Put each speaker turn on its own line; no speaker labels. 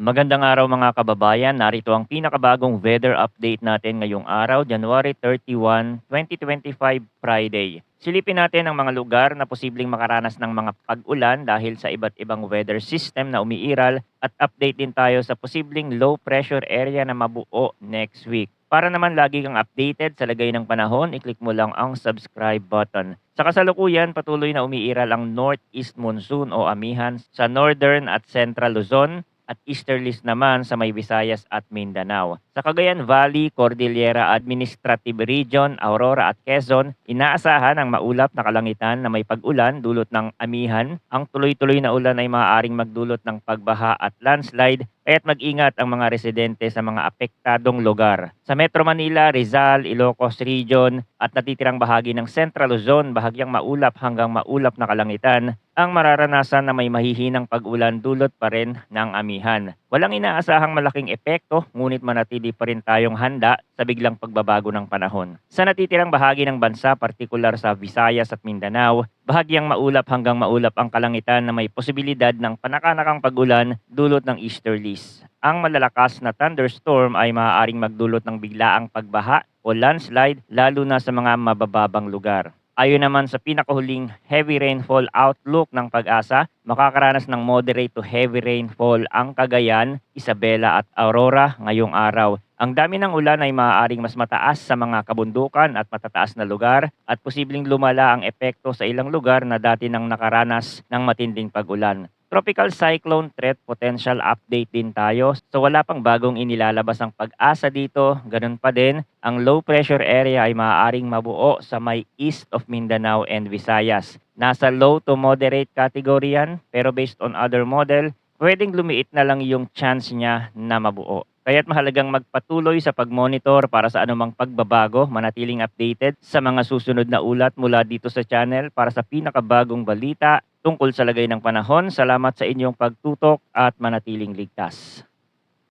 Magandang araw mga kababayan. Narito ang pinakabagong weather update natin ngayong araw, January 31, 2025, Friday. Silipin natin ang mga lugar na posibleng makaranas ng mga pag-ulan dahil sa iba't ibang weather system na umiiral at update din tayo sa posibleng low pressure area na mabuo next week. Para naman lagi kang updated sa lagay ng panahon, i-click mo lang ang subscribe button. Sa kasalukuyan, patuloy na umiiral ang northeast monsoon o amihan sa northern at central Luzon at easterlies naman sa may Visayas at Mindanao. Sa Cagayan Valley, Cordillera Administrative Region, Aurora at Quezon, inaasahan ang maulap na kalangitan na may pag-ulan dulot ng amihan. Ang tuloy-tuloy na ulan ay maaaring magdulot ng pagbaha at landslide, kaya't mag-ingat ang mga residente sa mga apektadong lugar. Sa Metro Manila, Rizal, Ilocos Region at natitirang bahagi ng Central Luzon, bahagyang maulap hanggang maulap na kalangitan ang mararanasan na may mahihinang pag-ulan dulot pa rin ng amihan. Walang inaasahang malaking epekto, ngunit manatili pa rin tayong handa sa biglang pagbabago ng panahon. Sa natitirang bahagi ng bansa, partikular sa Visayas at Mindanao, bahagyang maulap hanggang maulap ang kalangitan na may posibilidad ng panakanakang pag-ulan dulot ng easterlies. Ang malalakas na thunderstorm ay maaaring magdulot ng biglaang pagbaha o landslide lalo na sa mga mabababang lugar. Ayon naman sa pinakahuling heavy rainfall outlook ng Pag-asa, makakaranas ng moderate to heavy rainfall ang Cagayan, Isabela at Aurora ngayong araw. Ang dami ng ulan ay maaaring mas mataas sa mga kabundukan at matataas na lugar at posibleng lumala ang epekto sa ilang lugar na dati nang nakaranas ng matinding pag-ulan. Tropical cyclone threat potential update din tayo. So wala pang bagong inilalabas ang Pag-asa dito. Ganun pa din, ang low pressure area ay maaaring mabuo sa may east of Mindanao and Visayas. Nasa low to moderate category yan, pero based on other model, pwedeng lumiit na lang yung chance niya na mabuo. Kaya't mahalagang magpatuloy sa pag-monitor para sa anumang pagbabago, manatiling updated sa mga susunod na ulat mula dito sa channel para sa pinakabagong balita tungkol sa lagay ng panahon. Salamat sa inyong pagtutok at manatiling ligtas.